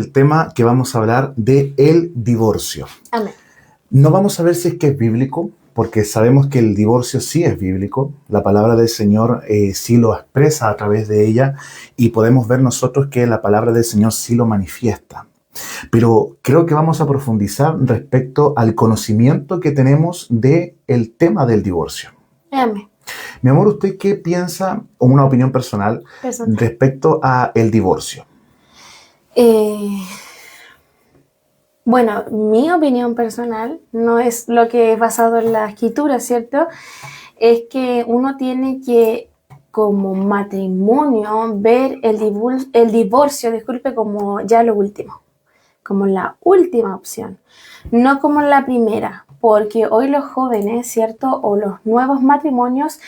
El tema que vamos a hablar de el divorcio. Amén. No vamos a ver si es que es bíblico, porque sabemos que el divorcio sí es bíblico. La palabra del Señor sí lo expresa a través de ella y podemos ver nosotros que la palabra del Señor sí lo manifiesta. Pero creo que vamos a profundizar respecto al conocimiento que tenemos del tema del divorcio. Amén. Mi amor, ¿usted qué piensa, o una opinión personal, Personal. respecto a el divorcio? Bueno, mi opinión personal no es lo que es basado en la escritura, ¿cierto? Es que uno tiene que, como matrimonio, ver el divorcio, disculpe, como ya lo último, como la última opción, no como la primera, porque hoy los jóvenes, ¿cierto? O los nuevos matrimonios,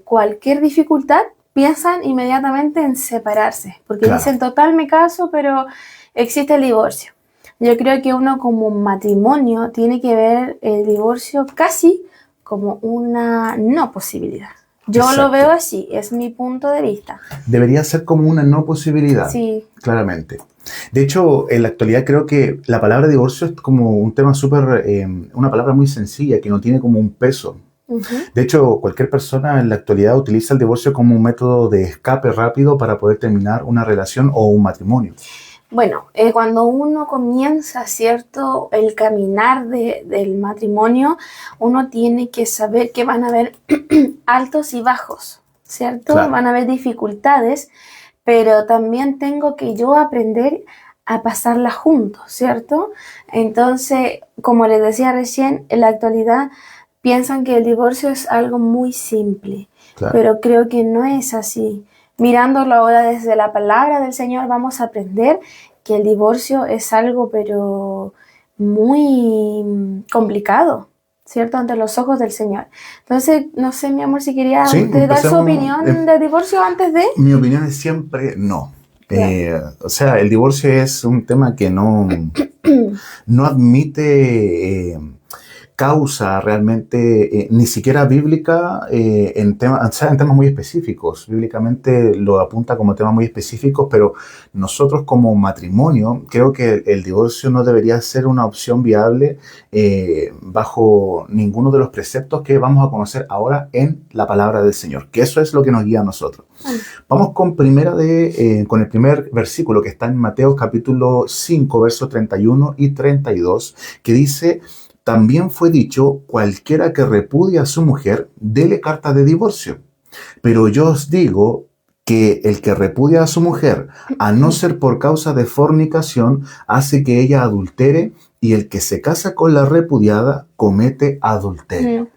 cualquier dificultad piensan inmediatamente en separarse, porque Claro. dicen, total, me caso, pero existe el divorcio. Yo creo que uno como matrimonio tiene que ver el divorcio casi como una no posibilidad. Yo Exacto. lo veo así, es mi punto de vista. Debería ser como una no posibilidad, Sí, claramente. De hecho, en la actualidad creo que la palabra divorcio es como un tema una palabra muy sencilla, que no tiene como un peso. De hecho, cualquier persona en la actualidad utiliza el divorcio como un método de escape rápido para poder terminar una relación o un matrimonio. Bueno, cuando uno comienza, ¿cierto?, el caminar del matrimonio, uno tiene que saber que van a haber altos y bajos, ¿cierto? Claro. Van a haber dificultades, pero también tengo que yo aprender a pasarla juntos, ¿cierto? Entonces, como les decía recién, en la actualidad piensan que el divorcio es algo muy simple, Claro. pero creo que no es así. Mirándolo ahora desde la palabra del Señor, vamos a aprender que el divorcio es algo, pero muy complicado, ¿cierto? Ante los ojos del Señor. Entonces, no sé, mi amor, si quería Sí, usted dar su empecemos, opinión del divorcio antes de... Mi opinión es siempre no. Claro. O sea, el divorcio es un tema que no admite causa realmente, ni siquiera bíblica, en temas muy específicos. Bíblicamente lo apunta como temas muy específicos, pero nosotros como matrimonio, creo que el divorcio no debería ser una opción viable bajo ninguno de los preceptos que vamos a conocer ahora en la palabra del Señor, que eso es lo que nos guía a nosotros. Vamos con el primer versículo que está en Mateo capítulo 5, versos 31 y 32, que dice: también fue dicho, cualquiera que repudie a su mujer, dele carta de divorcio. Pero yo os digo que el que repudia a su mujer, a no ser por causa de fornicación, hace que ella adultere, y el que se casa con la repudiada comete adulterio.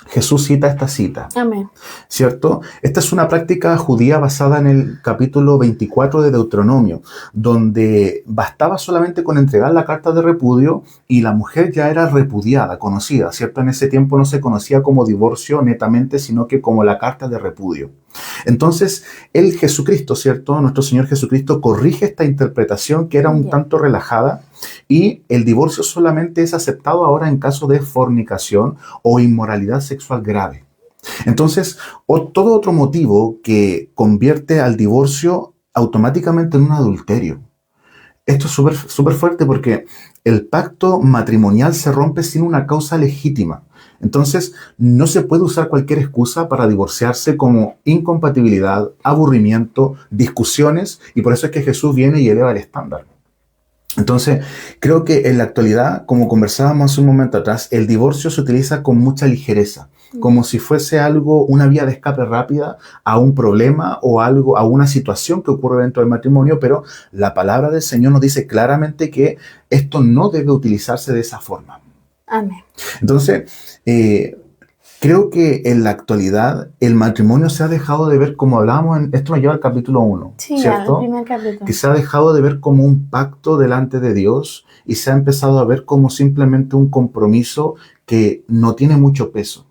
Jesús cita esta cita. Amén. ¿Cierto? Esta es una práctica judía basada en el capítulo 24 de Deuteronomio, donde bastaba solamente con entregar la carta de repudio y la mujer ya era repudiada, conocida, ¿cierto? En ese tiempo no se conocía como divorcio netamente, sino que como la carta de repudio. Entonces, el Jesucristo, ¿cierto? Nuestro Señor Jesucristo corrige esta interpretación que era un tanto relajada, y el divorcio solamente es aceptado ahora en caso de fornicación o inmoralidad sexual grave. Entonces, todo otro motivo que convierte al divorcio automáticamente en un adulterio. Esto es súper fuerte porque el pacto matrimonial se rompe sin una causa legítima. Entonces, no se puede usar cualquier excusa para divorciarse, como incompatibilidad, aburrimiento, discusiones, y por eso es que Jesús viene y eleva el estándar. Entonces, creo que en la actualidad, como conversábamos hace un momento atrás, el divorcio se utiliza con mucha ligereza, como si fuese algo, una vía de escape rápida a un problema o algo, a una situación que ocurre dentro del matrimonio, pero la palabra del Señor nos dice claramente que esto no debe utilizarse de esa forma. Amén. Entonces, creo que en la actualidad el matrimonio se ha dejado de ver, como hablábamos, esto me lleva al capítulo 1, Sí, ¿cierto? al primer capítulo. Que se ha dejado de ver como un pacto delante de Dios y se ha empezado a ver como simplemente un compromiso que no tiene mucho peso.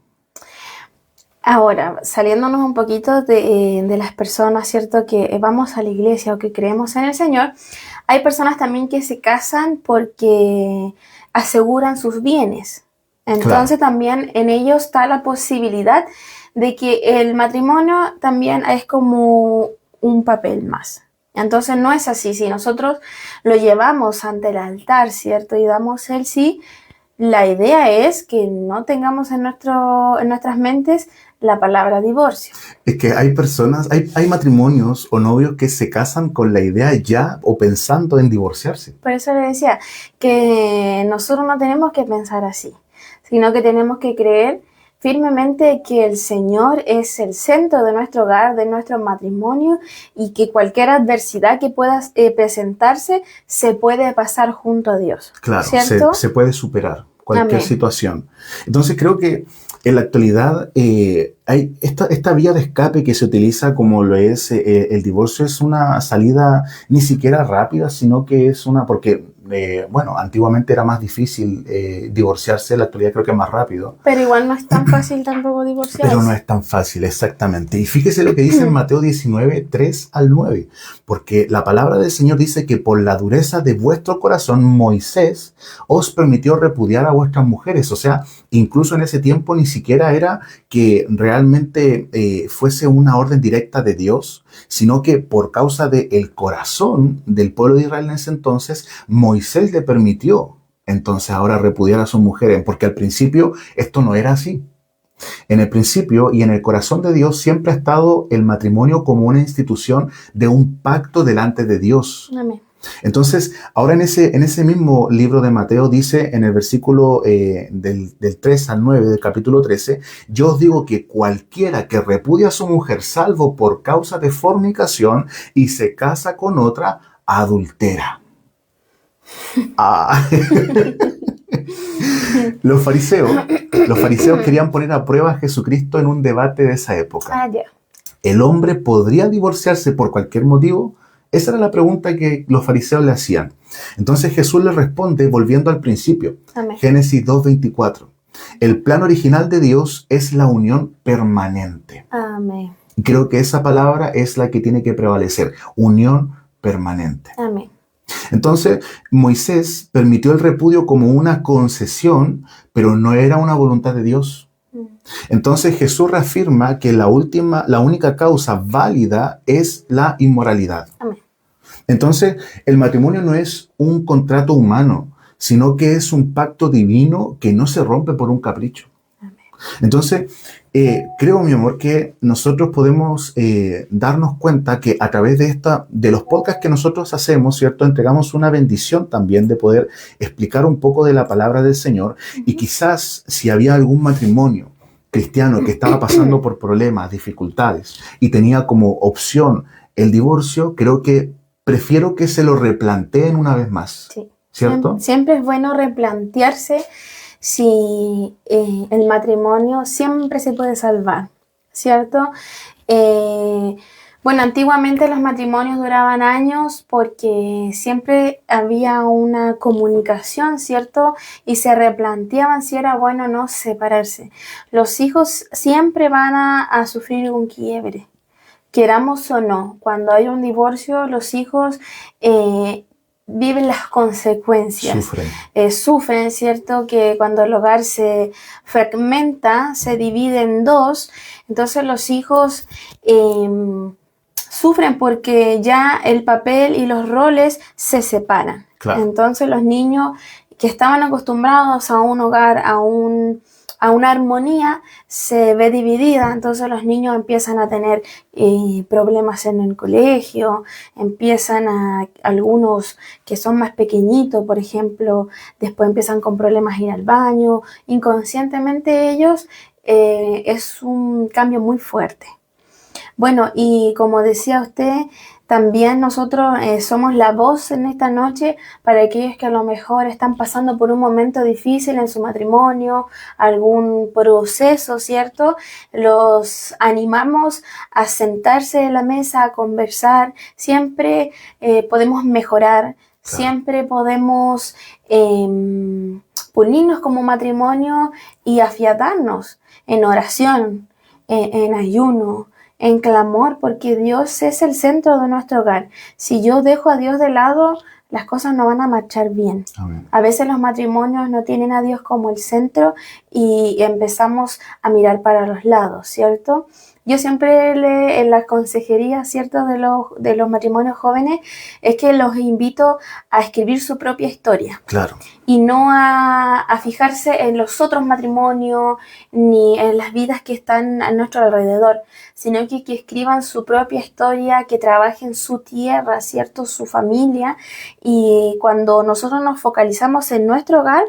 Ahora, saliéndonos un poquito de las personas, ¿cierto?, que vamos a la iglesia o que creemos en el Señor, hay personas también que se casan porque aseguran sus bienes. Entonces también en ellos está la posibilidad de que el matrimonio también es como un papel más. Entonces no es así. Si nosotros lo llevamos ante el altar, ¿cierto? Y damos el sí, la idea es que no tengamos en nuestras mentes la palabra divorcio. Es que hay personas, hay matrimonios o novios que se casan con la idea ya o pensando en divorciarse. Por eso le decía que nosotros no tenemos que pensar así, sino que tenemos que creer firmemente que el Señor es el centro de nuestro hogar, de nuestro matrimonio, y que cualquier adversidad que pueda presentarse se puede pasar junto a Dios. Claro, ¿cierto? se puede superar cualquier Amén. situación. Entonces creo que en la actualidad hay esta vía de escape que se utiliza como lo es el divorcio, es una salida ni siquiera rápida, sino que es porque bueno, antiguamente era más difícil divorciarse, en la actualidad creo que es más rápido. Pero igual no es tan fácil tampoco divorciarse. Pero no es tan fácil, exactamente. Y fíjese lo que dice en Mateo 19, 3 al 9, porque la palabra del Señor dice que por la dureza de vuestro corazón Moisés os permitió repudiar a vuestras mujeres. O sea, incluso en ese tiempo ni siquiera era que realmente fuese una orden directa de Dios, sino que por causa del corazón del pueblo de Israel en ese entonces, Moisés le permitió entonces ahora repudiar a sus mujeres, porque al principio esto no era así. En el principio y en el corazón de Dios siempre ha estado el matrimonio como una institución de un pacto delante de Dios. Amén. Entonces, ahora en ese mismo libro de Mateo dice en el versículo del 3 al 9 del capítulo 13, yo os digo que cualquiera que repudia a su mujer salvo por causa de fornicación y se casa con otra, adultera. Ah. Los fariseos querían poner a prueba a Jesucristo en un debate de esa época. Ya. ¿El hombre podría divorciarse por cualquier motivo? Esa era la pregunta que los fariseos le hacían. Entonces Jesús le responde volviendo al principio. Amén. Génesis 2:24. El plan original de Dios es la unión permanente. Amén. Creo que esa palabra es la que tiene que prevalecer. Unión permanente. Amén. Entonces, Moisés permitió el repudio como una concesión, pero no era una voluntad de Dios. Entonces Jesús reafirma que la única causa válida es la inmoralidad. Amén. Entonces, el matrimonio no es un contrato humano, sino que es un pacto divino que no se rompe por un capricho. Amén. Entonces, creo, mi amor, que nosotros podemos darnos cuenta que a través de los podcasts que nosotros hacemos, ¿cierto? Entregamos una bendición también de poder explicar un poco de la palabra del Señor. Y quizás si había algún matrimonio cristiano que estaba pasando por problemas, dificultades y tenía como opción el divorcio, creo que prefiero que se lo replanteen una vez más. Sí. ¿Cierto? Siempre es bueno replantearse si el matrimonio siempre se puede salvar, ¿cierto? Bueno, antiguamente los matrimonios duraban años porque siempre había una comunicación, ¿cierto? Y se replanteaban si era bueno o no separarse. Los hijos siempre van a sufrir un quiebre, queramos o no. Cuando hay un divorcio, los hijos viven las consecuencias. Sufren, ¿cierto? Que cuando el hogar se fragmenta, se divide en dos, entonces los hijos sufren porque ya el papel y los roles se separan. Claro. Entonces los niños que estaban acostumbrados a un hogar, a una armonía, se ve dividida. Entonces los niños empiezan a tener problemas en el colegio, empiezan algunos que son más pequeñitos, por ejemplo, después empiezan con problemas a ir al baño. Inconscientemente ellos es un cambio muy fuerte. Bueno, y como decía usted, también nosotros somos la voz en esta noche para aquellos que a lo mejor están pasando por un momento difícil en su matrimonio, algún proceso, ¿cierto? Los animamos a sentarse en la mesa, a conversar. Siempre podemos mejorar, claro. Siempre podemos unirnos como matrimonio y afiatarnos en oración, en ayuno, en clamor, porque Dios es el centro de nuestro hogar. Si yo dejo a Dios de lado, las cosas no van a marchar bien. Amén. A veces los matrimonios no tienen a Dios como el centro y empezamos a mirar para los lados, ¿cierto? yo siempre en la consejería, ¿cierto?, de los matrimonios jóvenes, es que los invito a escribir su propia historia. Claro. Y no a fijarse en los otros matrimonios ni en las vidas que están a nuestro alrededor, sino que escriban su propia historia, que trabajen su tierra, ¿cierto?, su familia. Y cuando nosotros nos focalizamos en nuestro hogar,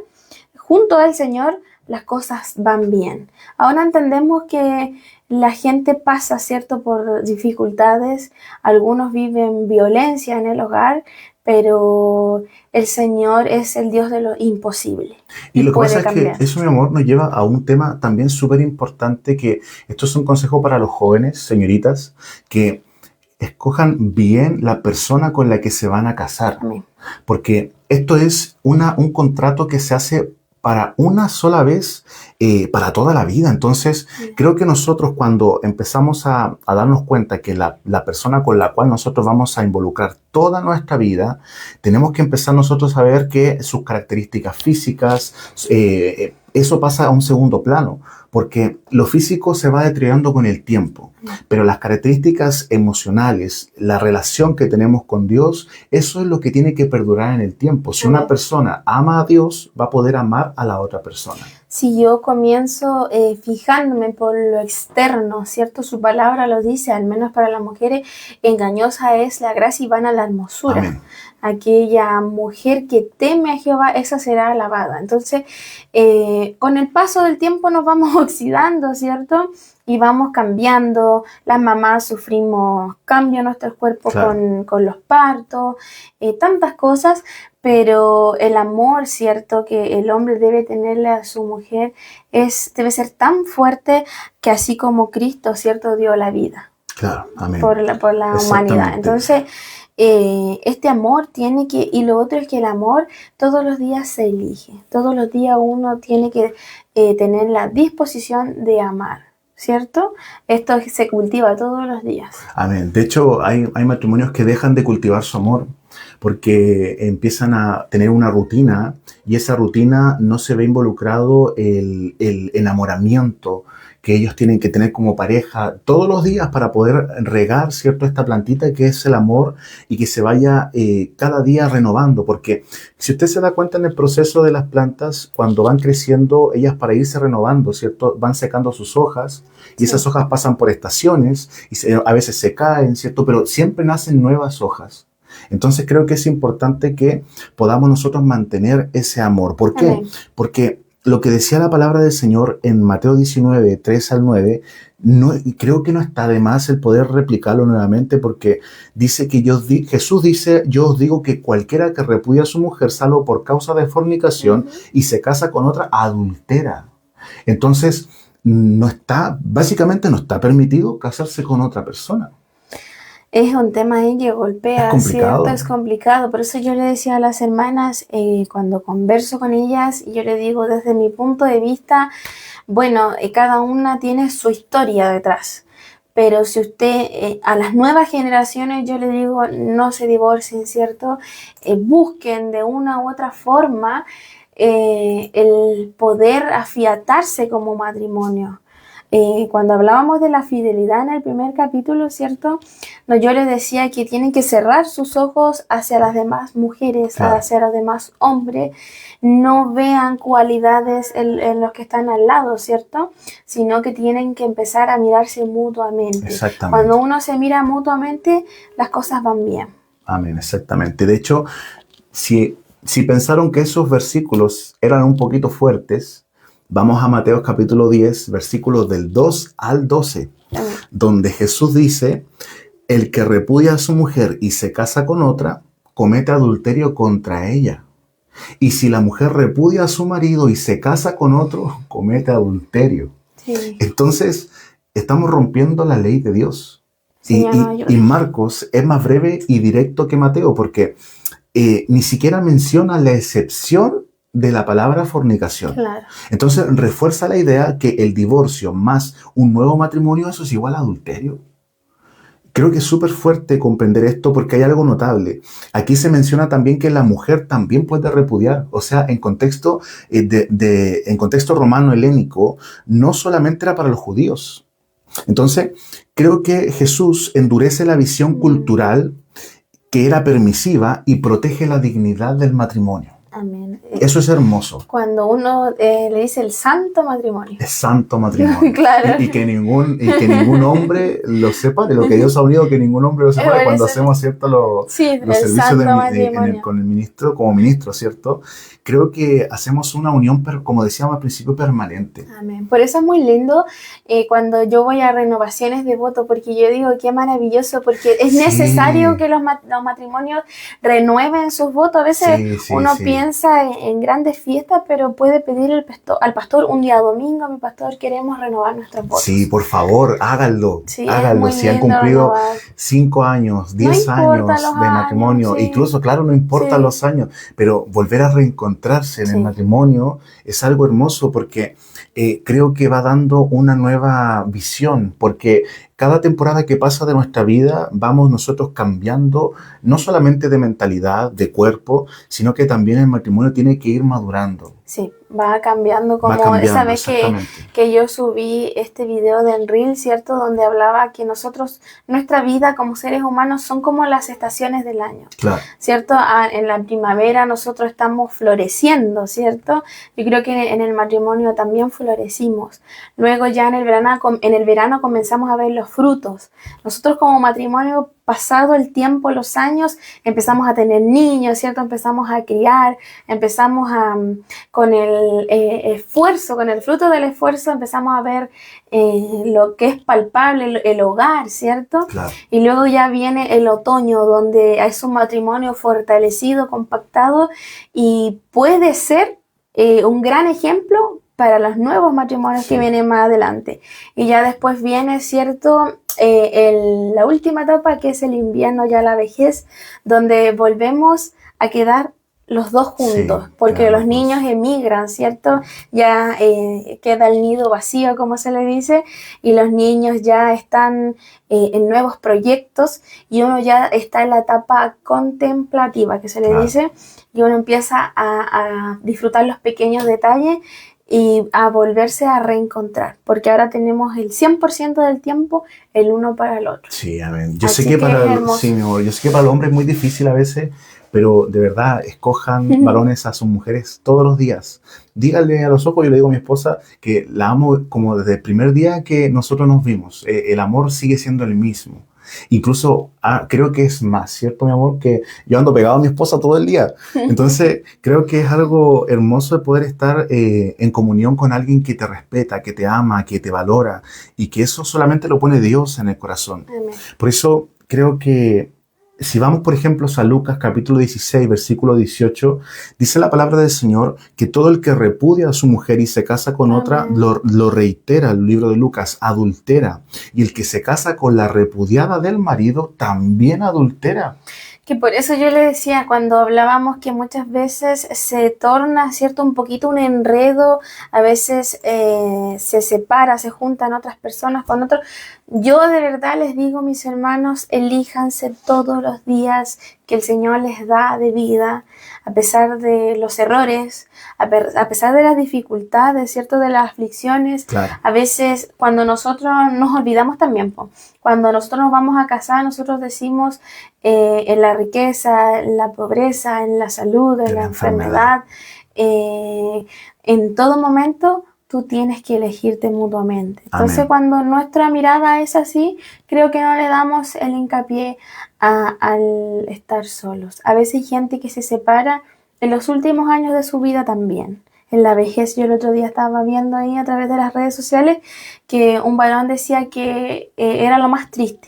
junto al Señor, las cosas van bien. Ahora entendemos que la gente pasa, ¿cierto?, por dificultades, algunos viven violencia en el hogar, pero el Señor es el Dios de lo imposible. Y lo que puede pasa es cambiar. que eso, mi amor, nos lleva a un tema también súper importante, que esto es un consejo para los jóvenes, señoritas, que escojan bien la persona con la que se van a casar. Amén. Porque esto es un contrato que se hace para una sola vez, para toda la vida. Entonces, creo que nosotros, cuando empezamos a darnos cuenta que la persona con la cual nosotros vamos a involucrar toda nuestra vida, tenemos que empezar nosotros a ver que sus características físicas, eso pasa a un segundo plano, porque lo físico se va deteriorando con el tiempo, pero las características emocionales, la relación que tenemos con Dios, eso es lo que tiene que perdurar en el tiempo. Si una persona ama a Dios, va a poder amar a la otra persona. Si yo comienzo fijándome por lo externo, ¿cierto? Su palabra lo dice, al menos para las mujeres, engañosa es la gracia y vana la hermosura. Amén. Aquella mujer que teme a Jehová, esa será alabada. Entonces, con el paso del tiempo nos vamos oxidando, ¿cierto? Y vamos cambiando. Las mamás sufrimos cambios en nuestros cuerpos, claro, con los partos, tantas cosas, pero el amor, ¿cierto?, que el hombre debe tenerle a su mujer debe ser tan fuerte que así como Cristo, ¿cierto?, dio la vida. Claro, amén. Por la humanidad. Entonces, este amor tiene que, y lo otro es que el amor todos los días se elige, todos los días uno tiene que tener la disposición de amar, ¿cierto? Esto se cultiva todos los días. Amén. De hecho, hay matrimonios que dejan de cultivar su amor porque empiezan a tener una rutina, y esa rutina no se ve involucrado el enamoramiento que ellos tienen que tener como pareja todos los días para poder regar, ¿cierto?, esta plantita que es el amor, y que se vaya cada día renovando. Porque si usted se da cuenta en el proceso de las plantas, cuando van creciendo, ellas, para irse renovando, ¿cierto?, van secando sus hojas, y esas hojas pasan por estaciones y a veces se caen, ¿cierto?, pero siempre nacen nuevas hojas. Entonces creo que es importante que podamos nosotros mantener ese amor. ¿Por qué? Amén. Porque lo que decía la palabra del Señor en Mateo 19, 3 al 9, creo que no está de más el poder replicarlo nuevamente, porque dice que Jesús dice: yo os digo que cualquiera que repudia a su mujer salvo por causa de fornicación y se casa con otra, adultera. Entonces, básicamente no está permitido casarse con otra persona. Es un tema ahí que golpea, es complicado. ¿cierto? Es complicado. Por eso yo le decía a las hermanas, cuando converso con ellas, yo le digo desde mi punto de vista, bueno, cada una tiene su historia detrás. Pero si usted, a las nuevas generaciones, yo le digo, no se divorcien, ¿cierto? Busquen de una u otra forma el poder afiatarse como matrimonio. Cuando hablábamos de la fidelidad en el primer capítulo, ¿cierto? Yo les decía que tienen que cerrar sus ojos hacia las demás mujeres, claro, hacia los demás hombres. No vean cualidades en los que están al lado, ¿cierto? Sino que tienen que empezar a mirarse mutuamente. Exactamente. Cuando uno se mira mutuamente, las cosas van bien. Amén, exactamente. De hecho, si pensaron que esos versículos eran un poquito fuertes, vamos a Mateo capítulo 10, versículos del 2 al 12, donde Jesús dice: el que repudia a su mujer y se casa con otra, comete adulterio contra ella. Y si la mujer repudia a su marido y se casa con otro, comete adulterio. Sí. Entonces, estamos rompiendo la ley de Dios. Sí, y Marcos es más breve y directo que Mateo, porque ni siquiera menciona la excepción de la palabra fornicación. Claro. Entonces refuerza la idea que el divorcio más un nuevo matrimonio, eso es igual a adulterio. Creo que es súper fuerte comprender esto, porque hay algo notable. Aquí se menciona también que la mujer también puede repudiar. O sea, en contexto, en contexto romano helénico, no solamente era para los judíos. Entonces, creo que Jesús endurece la visión cultural que era permisiva y protege la dignidad del matrimonio. Amén. Eso es hermoso. Cuando uno le dice el santo matrimonio. Es santo matrimonio. Claro. Y que ningún hombre lo separe. Lo que Dios ha unido, que ningún hombre lo separe. Cuando hacemos, ¿cierto? Los servicios con el ministro, como ministro, ¿cierto? Creo que hacemos una unión, como decíamos al principio, permanente. Amén. Por eso es muy lindo cuando yo voy a renovaciones de voto, porque yo digo, qué maravilloso, porque es necesario que los matrimonios renueven sus votos. A veces uno piensa en grandes fiestas, pero puede pedir al pastor un día domingo, mi pastor, queremos renovar nuestros votos. Sí, por favor, háganlo. Háganlo. Si han cumplido 5 años, 10 años de matrimonio, incluso, claro, no importa los años, pero volver a reencontrarse en el matrimonio es algo hermoso, porque creo que va dando una nueva visión, porque cada temporada que pasa de nuestra vida vamos nosotros cambiando, no solamente de mentalidad, de cuerpo, sino que también el matrimonio tiene que ir madurando. Sí, va cambiando, como esa vez que yo subí este video del Reel, ¿cierto? Donde hablaba que nuestra vida como seres humanos son como las estaciones del año, claro, ¿cierto? En la primavera nosotros estamos floreciendo, ¿cierto? Yo creo que en el matrimonio también florecimos. Luego ya en el verano comenzamos a ver los frutos. Nosotros como matrimonio, pasado el tiempo, los años, empezamos a tener niños, ¿cierto? Empezamos a criar, empezamos con el esfuerzo, con el fruto del esfuerzo, empezamos a ver lo que es palpable, el hogar, ¿cierto? Claro. Y luego ya viene el otoño, donde es un matrimonio fortalecido, compactado, y puede ser un gran ejemplo para los nuevos matrimonios que vienen más adelante. Y ya después viene, ¿cierto?, la última etapa, que es el invierno, ya la vejez, donde volvemos a quedar los dos juntos, porque los niños emigran, ¿cierto? Ya queda el nido vacío, como se le dice, y los niños ya están en nuevos proyectos, y uno ya está en la etapa contemplativa, que se le dice, y uno empieza a disfrutar los pequeños detalles y a volverse a reencontrar, porque ahora tenemos el 100% del tiempo el uno para el otro. Sí, amén. Yo sé que para el hombre es muy difícil a veces, pero de verdad, escojan varones a sus mujeres todos los días. Díganle a los ojos, yo le digo a mi esposa que la amo como desde el primer día que nosotros nos vimos. El amor sigue siendo el mismo. Incluso creo que es más, ¿cierto, mi amor? Que yo ando pegado a mi esposa todo el día. Entonces, creo que es algo hermoso de poder estar en comunión con alguien que te respeta, que te ama, que te valora, y que eso solamente lo pone Dios en el corazón. Amén. Por eso creo que si vamos, por ejemplo, a Lucas capítulo 16, versículo 18, dice la palabra del Señor que todo el que repudia a su mujer y se casa con otra, lo reitera el libro de Lucas, adultera. Y el que se casa con la repudiada del marido también adultera. Que por eso yo le decía cuando hablábamos que muchas veces se torna, ¿cierto?, un poquito un enredo, a veces se separa, se juntan otras personas con otros. Yo de verdad les digo, mis hermanos, elíjanse todos los días que el Señor les da de vida, a pesar de los errores, a pesar de las dificultades, ¿cierto?, de las aflicciones. Claro. A veces cuando nosotros nos olvidamos también, cuando nosotros nos vamos a casar, nosotros decimos en la riqueza, en la pobreza, en la salud, en la enfermedad, en todo momento tú tienes que elegirte mutuamente. Entonces, Amén. Cuando nuestra mirada es así, creo que no le damos el hincapié al estar solos. A veces hay gente que se separa en los últimos años de su vida también. En la vejez, yo el otro día estaba viendo ahí a través de las redes sociales que un varón decía que era lo más triste,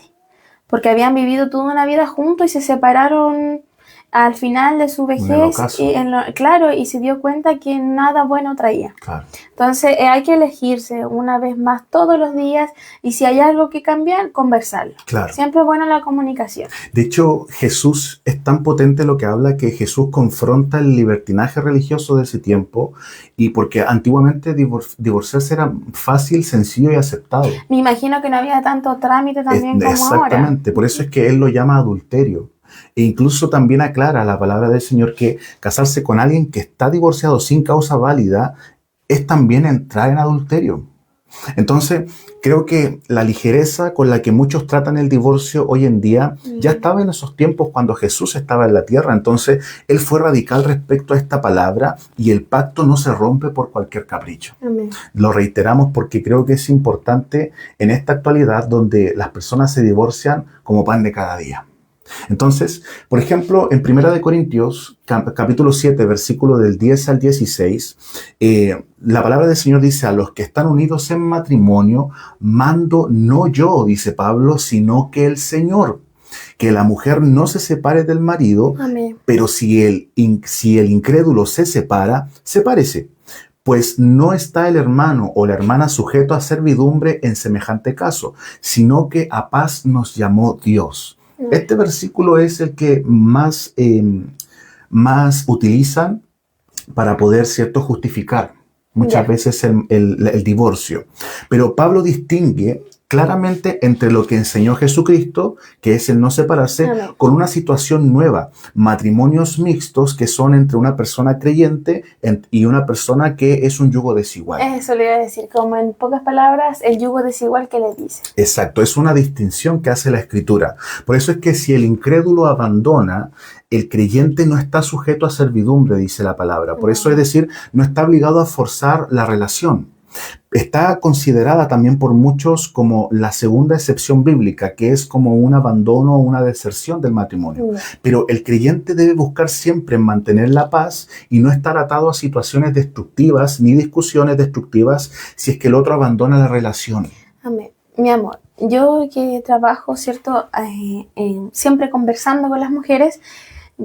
porque habían vivido toda una vida juntos y se separaron al final de su vejez, y se dio cuenta que nada bueno traía. Claro. Entonces hay que elegirse una vez más todos los días, y si hay algo que cambiar, conversarlo. Claro. Siempre es buena la comunicación. De hecho, Jesús es tan potente lo que habla que Jesús confronta el libertinaje religioso de ese tiempo, y porque antiguamente divorciarse era fácil, sencillo y aceptado. Me imagino que no había tanto trámite también como ahora. Exactamente, por eso es que él lo llama adulterio. E incluso también aclara la palabra del Señor que casarse con alguien que está divorciado sin causa válida es también entrar en adulterio. Entonces, creo que la ligereza con la que muchos tratan el divorcio hoy en día ya estaba en esos tiempos cuando Jesús estaba en la tierra. Entonces, Él fue radical respecto a esta palabra y el pacto no se rompe por cualquier capricho. Amén. Lo reiteramos porque creo que es importante en esta actualidad donde las personas se divorcian como pan de cada día. Entonces, por ejemplo, en 1 Corintios, capítulo 7, versículo del 10 al 16, la palabra del Señor dice: a los que están unidos en matrimonio, mando no yo, dice Pablo, sino que el Señor, que la mujer no se separe del marido. Amén. Pero si el incrédulo se separa, sepárese. Pues no está el hermano o la hermana sujeto a servidumbre en semejante caso, sino que a paz nos llamó Dios. Este versículo es el que más utilizan para poder, ¿cierto?, justificar muchas veces el divorcio. Pero Pablo distingue claramente entre lo que enseñó Jesucristo, que es el no separarse, con una situación nueva: matrimonios mixtos, que son entre una persona creyente y una persona que es un yugo desigual. Eso le iba a decir, como en pocas palabras, el yugo desigual que le dice. Exacto, es una distinción que hace la Escritura. Por eso es que si el incrédulo abandona, el creyente no está sujeto a servidumbre, dice la palabra. Por eso, es decir, no está obligado a forzar la relación. Está considerada también por muchos como la segunda excepción bíblica, que es como un abandono o una deserción del matrimonio. Pero el creyente debe buscar siempre mantener la paz y no estar atado a situaciones destructivas ni discusiones destructivas si es que el otro abandona la relación. Amén. Mi amor, yo que trabajo, ¿cierto?, siempre conversando con las mujeres,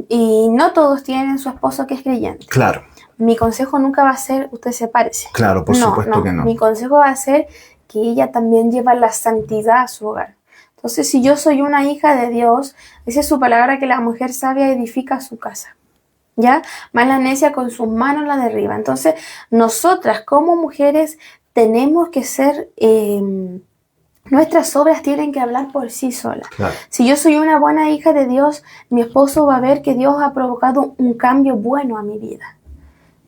y no todos tienen su esposo que es creyente. Claro. Mi consejo nunca va a ser: usted sepárese. Claro, por supuesto que no. Mi consejo va a ser que ella también lleva la santidad a su hogar. Entonces, si yo soy una hija de Dios, esa es su palabra, que la mujer sabia edifica su casa, ¿ya? Más la necia con sus manos la derriba. Entonces, nosotras como mujeres tenemos que ser... nuestras obras tienen que hablar por sí solas. Claro. Si yo soy una buena hija de Dios, mi esposo va a ver que Dios ha provocado un cambio bueno a mi vida,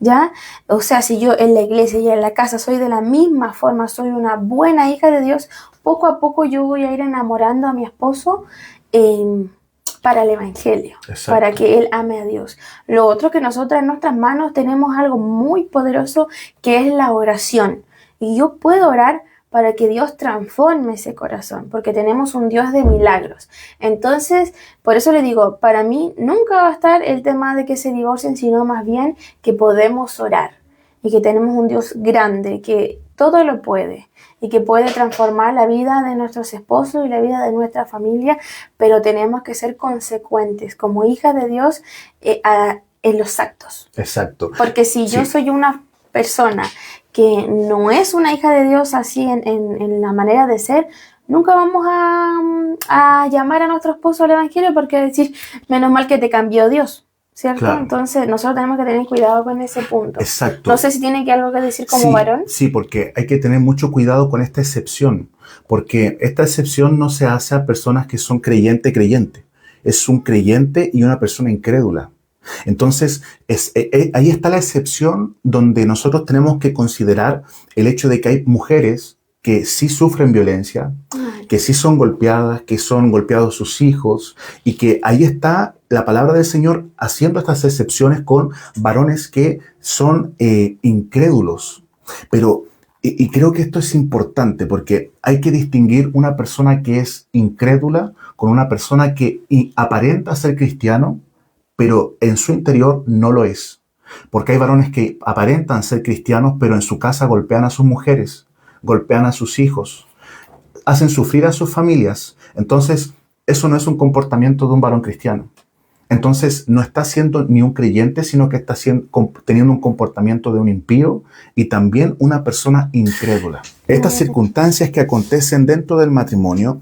¿ya? O sea, si yo en la iglesia y en la casa soy de la misma forma, soy una buena hija de Dios, poco a poco yo voy a ir enamorando a mi esposo para el evangelio. Exacto. Para que él ame a Dios. Lo otro, que nosotras en nuestras manos tenemos algo muy poderoso, que es la oración. Y yo puedo orar para que Dios transforme ese corazón, porque tenemos un Dios de milagros. Entonces, por eso le digo, para mí nunca va a estar el tema de que se divorcien, sino más bien que podemos orar y que tenemos un Dios grande, que todo lo puede y que puede transformar la vida de nuestros esposos y la vida de nuestra familia, pero tenemos que ser consecuentes como hijas de Dios en los actos. Exacto. Porque si yo soy una persona que no es una hija de Dios así en la manera de ser, nunca vamos a llamar a nuestro esposo al evangelio, porque decir: menos mal que te cambió Dios, ¿cierto? Claro. Entonces nosotros tenemos que tener cuidado con ese punto. Exacto. No sé si tiene algo que decir como varón. Sí, porque hay que tener mucho cuidado con esta excepción, porque esta excepción no se hace a personas que son creyente. Es un creyente y una persona incrédula. Entonces, ahí está la excepción donde nosotros tenemos que considerar el hecho de que hay mujeres que sí sufren violencia, que sí son golpeadas, que son golpeados sus hijos, y que ahí está la palabra del Señor haciendo estas excepciones con varones que son incrédulos. Pero, y creo que esto es importante, porque hay que distinguir una persona que es incrédula con una persona que aparenta ser cristiano, pero en su interior no lo es. Porque hay varones que aparentan ser cristianos, pero en su casa golpean a sus mujeres, golpean a sus hijos, hacen sufrir a sus familias. Entonces, eso no es un comportamiento de un varón cristiano. Entonces, no está siendo ni un creyente, sino que está teniendo un comportamiento de un impío y también una persona incrédula. Estas circunstancias que acontecen dentro del matrimonio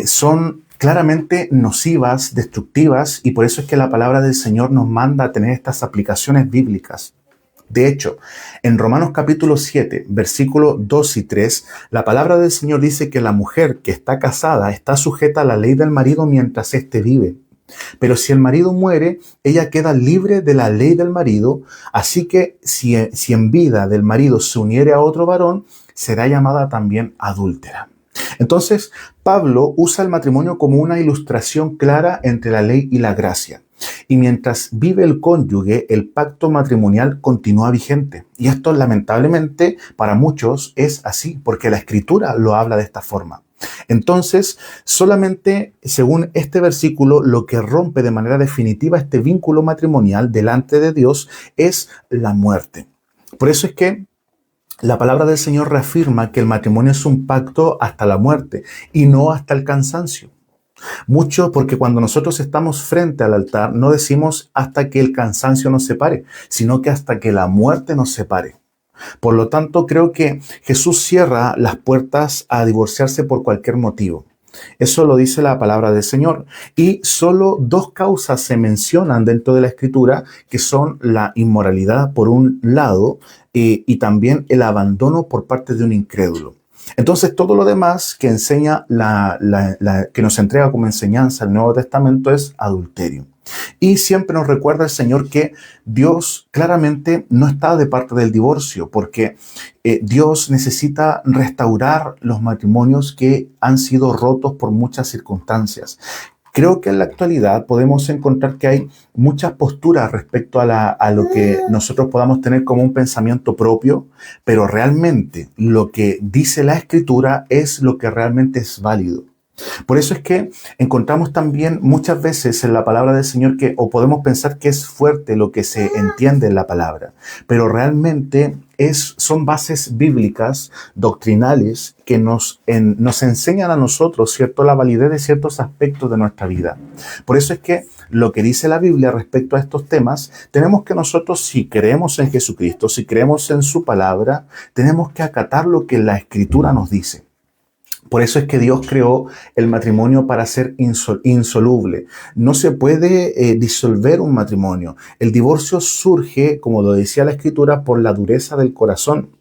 son claramente nocivas, destructivas, y por eso es que la palabra del Señor nos manda a tener estas aplicaciones bíblicas. De hecho, en Romanos capítulo 7, versículos 2 y 3, la palabra del Señor dice que la mujer que está casada está sujeta a la ley del marido mientras éste vive. Pero si el marido muere, ella queda libre de la ley del marido, así que si en vida del marido se uniere a otro varón, será llamada también adúltera. Entonces, Pablo usa el matrimonio como una ilustración clara entre la ley y la gracia. Y mientras vive el cónyuge, el pacto matrimonial continúa vigente. Y esto, lamentablemente, para muchos es así, porque la Escritura lo habla de esta forma. Entonces, solamente según este versículo, lo que rompe de manera definitiva este vínculo matrimonial delante de Dios es la muerte. Por eso es que la palabra del Señor reafirma que el matrimonio es un pacto hasta la muerte y no hasta el cansancio. Mucho porque cuando nosotros estamos frente al altar no decimos hasta que el cansancio nos separe, sino que hasta que la muerte nos separe. Por lo tanto, creo que Jesús cierra las puertas a divorciarse por cualquier motivo. Eso lo dice la palabra del Señor. Y solo dos causas se mencionan dentro de la Escritura, que son la inmoralidad por un lado y también el abandono por parte de un incrédulo. Entonces, todo lo demás que enseña que nos entrega como enseñanza el Nuevo Testamento es adulterio. Y siempre nos recuerda el Señor que Dios claramente no está de parte del divorcio, porque Dios necesita restaurar los matrimonios que han sido rotos por muchas circunstancias. Creo que en la actualidad podemos encontrar que hay muchas posturas respecto a lo que nosotros podamos tener como un pensamiento propio, pero realmente lo que dice la Escritura es lo que realmente es válido. Por eso es que encontramos también muchas veces en la palabra del Señor o podemos pensar que es fuerte lo que se entiende en la palabra, pero realmente son bases bíblicas, doctrinales, que nos enseñan a nosotros, ¿cierto?, la validez de ciertos aspectos de nuestra vida. Por eso es que lo que dice la Biblia respecto a estos temas, tenemos que nosotros, si creemos en Jesucristo, si creemos en su palabra, tenemos que acatar lo que la Escritura nos dice. Por eso es que Dios creó el matrimonio para ser insoluble. No se puede disolver un matrimonio. El divorcio surge, como lo decía la Escritura, por la dureza del corazón.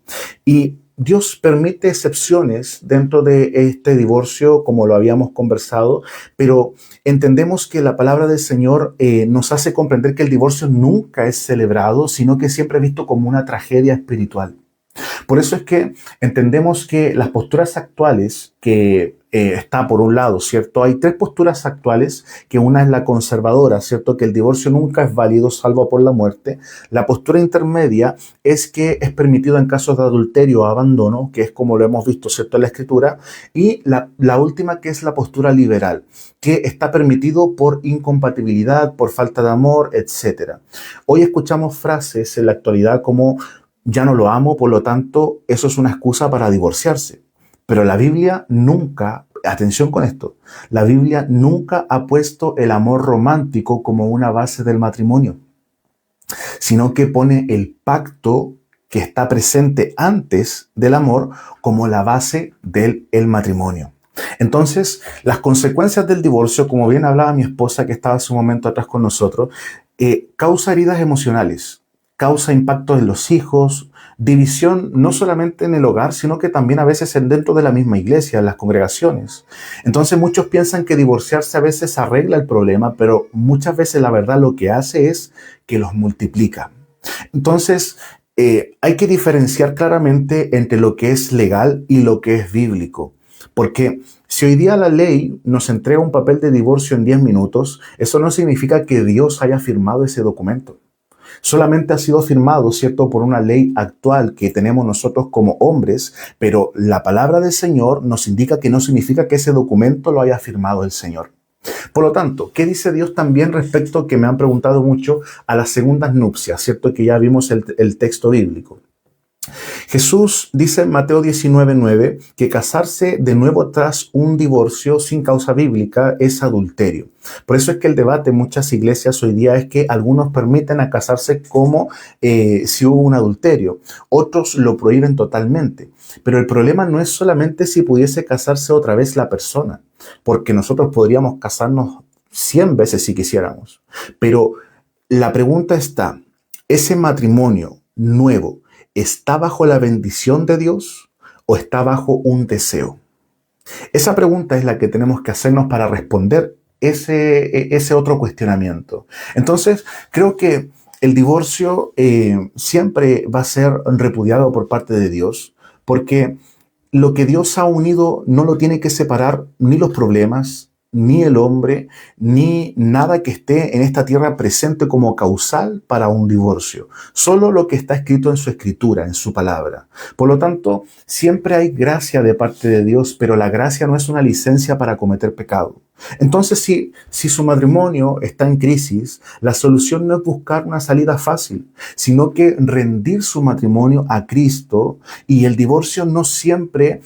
Y Dios permite excepciones dentro de este divorcio, como lo habíamos conversado, pero entendemos que la palabra del Señor nos hace comprender que el divorcio nunca es celebrado, sino que siempre es visto como una tragedia espiritual. Por eso es que entendemos que las posturas actuales que está por un lado, ¿cierto? Hay tres posturas actuales, que una es la conservadora, ¿cierto? Que el divorcio nunca es válido salvo por la muerte. La postura intermedia es que es permitido en casos de adulterio o abandono, que es como lo hemos visto, ¿cierto?, en la Escritura. Y la última, que es la postura liberal, que está permitido por incompatibilidad, por falta de amor, etc. Hoy escuchamos frases en la actualidad como ya no lo amo, por lo tanto, eso es una excusa para divorciarse. Pero la Biblia nunca, atención con esto, la Biblia nunca ha puesto el amor romántico como una base del matrimonio, sino que pone el pacto que está presente antes del amor como la base del matrimonio. Entonces, las consecuencias del divorcio, como bien hablaba mi esposa que estaba hace un momento atrás con nosotros, causa heridas emocionales, causa impactos en los hijos, división no solamente en el hogar, sino que también a veces dentro de la misma iglesia, en las congregaciones. Entonces muchos piensan que divorciarse a veces arregla el problema, pero muchas veces la verdad lo que hace es que los multiplica. Entonces hay que diferenciar claramente entre lo que es legal y lo que es bíblico. Porque si hoy día la ley nos entrega un papel de divorcio en 10 minutos, eso no significa que Dios haya firmado ese documento. Solamente ha sido firmado, ¿cierto?, por una ley actual que tenemos nosotros como hombres, pero la palabra del Señor nos indica que no significa que ese documento lo haya firmado el Señor. Por lo tanto, ¿qué dice Dios también respecto, que me han preguntado mucho, a las segundas nupcias, ¿cierto?, que ya vimos el texto bíblico? Jesús dice en Mateo 19:9 que casarse de nuevo tras un divorcio sin causa bíblica es adulterio. Por eso es que el debate en muchas iglesias hoy día es que algunos permiten a casarse como si hubo un adulterio, otros lo prohíben totalmente. Pero el problema no es solamente si pudiese casarse otra vez la persona, porque nosotros podríamos casarnos 100 veces si quisiéramos. Pero la pregunta está, ¿ese matrimonio nuevo está bajo la bendición de Dios o está bajo un deseo? Esa pregunta es la que tenemos que hacernos para responder ese otro cuestionamiento. Entonces, creo que el divorcio siempre va a ser repudiado por parte de Dios, porque lo que Dios ha unido no lo tiene que separar ni los problemas, ni el hombre, ni nada que esté en esta tierra presente como causal para un divorcio. Solo lo que está escrito en su escritura, en su palabra. Por lo tanto, siempre hay gracia de parte de Dios, pero la gracia no es una licencia para cometer pecado. Entonces, si su matrimonio está en crisis, la solución no es buscar una salida fácil, sino que rendir su matrimonio a Cristo, y el divorcio no siempre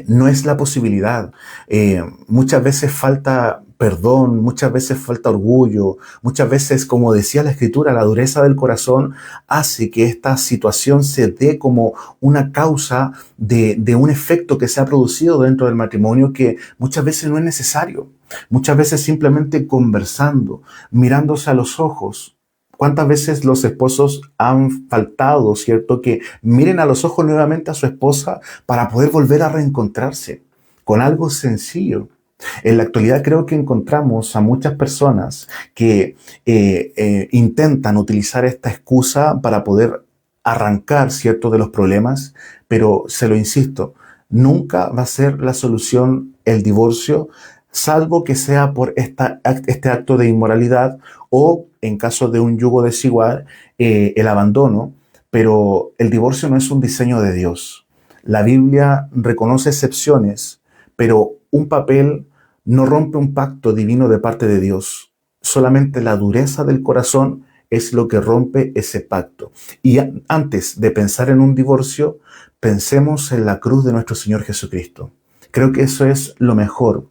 no es la posibilidad. Muchas veces falta perdón, muchas veces falta orgullo, muchas veces, como decía la Escritura, la dureza del corazón hace que esta situación se dé como una causa de un efecto que se ha producido dentro del matrimonio que muchas veces no es necesario. Muchas veces simplemente conversando, mirándose a los ojos. ¿Cuántas veces los esposos han faltado, cierto? Que miren a los ojos nuevamente a su esposa para poder volver a reencontrarse con algo sencillo. En la actualidad creo que encontramos a muchas personas que intentan utilizar esta excusa para poder arrancar, cierto, de los problemas, pero se lo insisto, nunca va a ser la solución el divorcio, salvo que sea por este acto de inmoralidad o, en caso de un yugo desigual, el abandono. Pero el divorcio no es un diseño de Dios. La Biblia reconoce excepciones, pero un papel no rompe un pacto divino de parte de Dios. Solamente la dureza del corazón es lo que rompe ese pacto. Y antes de pensar en un divorcio, pensemos en la cruz de nuestro Señor Jesucristo. Creo que eso es lo mejor.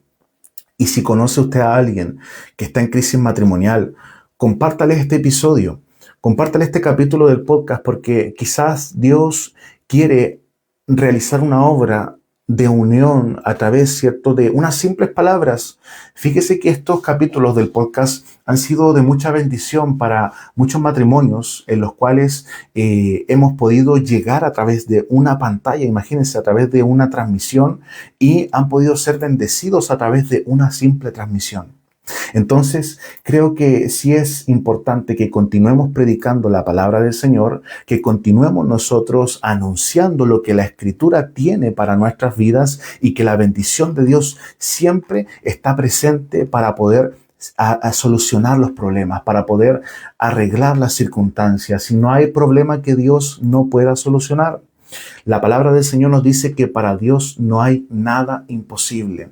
Y si conoce usted a alguien que está en crisis matrimonial, compártale este episodio, compártale este capítulo del podcast, porque quizás Dios quiere realizar una obra de unión a través, cierto, de unas simples palabras. Fíjese que estos capítulos del podcast han sido de mucha bendición para muchos matrimonios en los cuales hemos podido llegar a través de una pantalla, imagínense, a través de una transmisión, y han podido ser bendecidos a través de una simple transmisión. Entonces, creo que sí es importante que continuemos predicando la palabra del Señor, que continuemos nosotros anunciando lo que la Escritura tiene para nuestras vidas y que la bendición de Dios siempre está presente para poder a solucionar los problemas, para poder arreglar las circunstancias. Y no hay problema que Dios no pueda solucionar. La palabra del Señor nos dice que para Dios no hay nada imposible.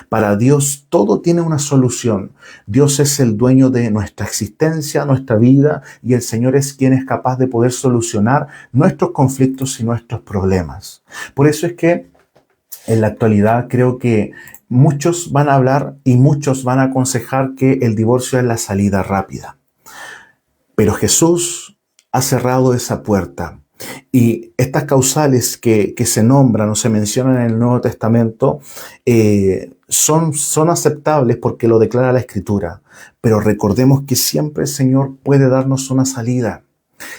Para Dios todo tiene una solución. Dios es el dueño de nuestra existencia, nuestra vida, y el Señor es quien es capaz de poder solucionar nuestros conflictos y nuestros problemas. Por eso es que en la actualidad creo que muchos van a hablar y muchos van a aconsejar que el divorcio es la salida rápida. Pero Jesús ha cerrado esa puerta. Y estas causales que se nombran o se mencionan en el Nuevo Testamento son aceptables porque lo declara la Escritura. Pero recordemos que siempre el Señor puede darnos una salida.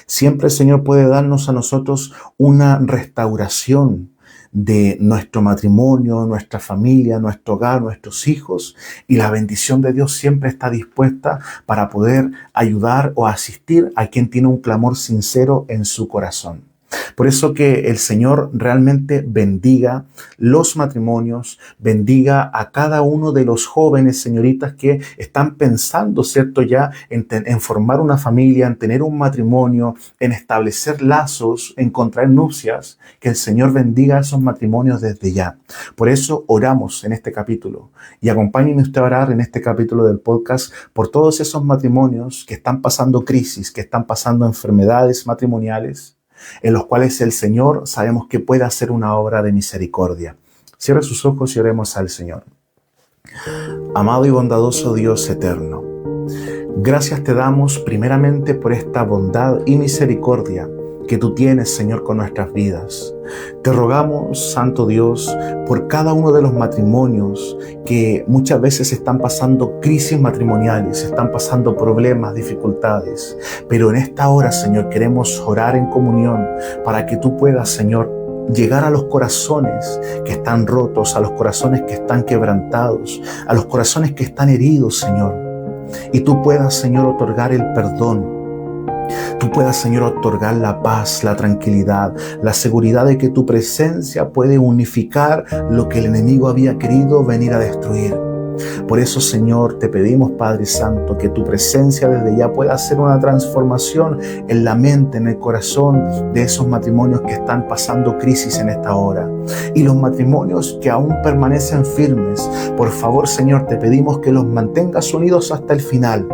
Siempre el Señor puede darnos a nosotros una restauración de nuestro matrimonio, nuestra familia, nuestro hogar, nuestros hijos, y la bendición de Dios siempre está dispuesta para poder ayudar o asistir a quien tiene un clamor sincero en su corazón. Por eso que el Señor realmente bendiga los matrimonios, bendiga a cada uno de los jóvenes, señoritas, que están pensando, ¿cierto?, ya en formar una familia, en tener un matrimonio, en establecer lazos, en contraer nupcias. Que el Señor bendiga a esos matrimonios desde ya. Por eso oramos en este capítulo. Y acompáñenme usted a orar en este capítulo del podcast por todos esos matrimonios que están pasando crisis, que están pasando enfermedades matrimoniales, en los cuales el Señor sabemos que puede hacer una obra de misericordia. Cierre sus ojos y oremos al Señor. Amado y bondadoso Dios eterno, gracias te damos primeramente por esta bondad y misericordia que tú tienes, Señor, con nuestras vidas. Te rogamos, Santo Dios, por cada uno de los matrimonios que muchas veces están pasando crisis matrimoniales, están pasando problemas, dificultades. Pero en esta hora, Señor, queremos orar en comunión para que tú puedas, Señor, llegar a los corazones que están rotos, a los corazones que están quebrantados, a los corazones que están heridos, Señor. Y tú puedas, Señor, otorgar el perdón. Tú puedas, Señor, otorgar la paz, la tranquilidad, la seguridad de que tu presencia puede unificar lo que el enemigo había querido venir a destruir. Por eso, Señor, te pedimos, Padre Santo, que tu presencia desde ya pueda hacer una transformación en la mente, en el corazón de esos matrimonios que están pasando crisis en esta hora. Y los matrimonios que aún permanecen firmes, por favor, Señor, te pedimos que los mantengas unidos hasta el final.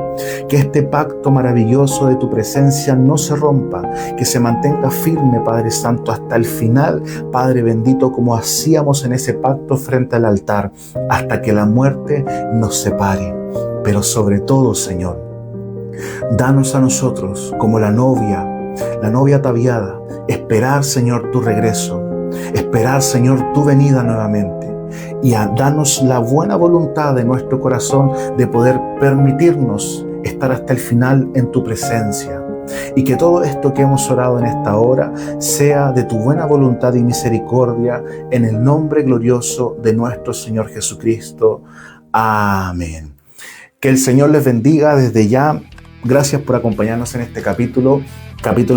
Que este pacto maravilloso de tu presencia no se rompa, que se mantenga firme, Padre Santo, hasta el final, Padre bendito, como hacíamos en ese pacto frente al altar, hasta que la muerte nos separe. Pero sobre todo, Señor, danos a nosotros, como la novia ataviada, esperar, Señor, tu regreso, esperar, Señor, tu venida nuevamente. Y a darnos la buena voluntad de nuestro corazón de poder permitirnos estar hasta el final en tu presencia. Y que todo esto que hemos orado en esta hora sea de tu buena voluntad y misericordia, en el nombre glorioso de nuestro Señor Jesucristo. Amén. Que el Señor les bendiga desde ya. Gracias por acompañarnos en este capítulo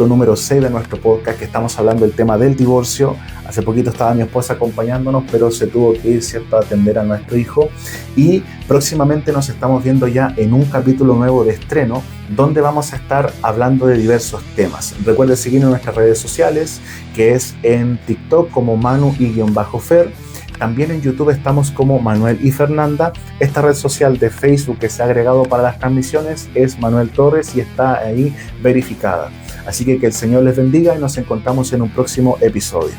número 6 de nuestro podcast, que estamos hablando del tema del divorcio. Hace poquito estaba mi esposa acompañándonos, pero se tuvo que ir, ¿cierto?, a atender a nuestro hijo. Y próximamente nos estamos viendo ya en un capítulo nuevo de estreno, donde vamos a estar hablando de diversos temas. Recuerden seguirnos en nuestras redes sociales, que es en TikTok como Manu_Fer. También en YouTube estamos como Manuel y Fernanda. Esta red social de Facebook que se ha agregado para las transmisiones es Manuel Torres y está ahí verificada. Así que el Señor les bendiga y nos encontramos en un próximo episodio.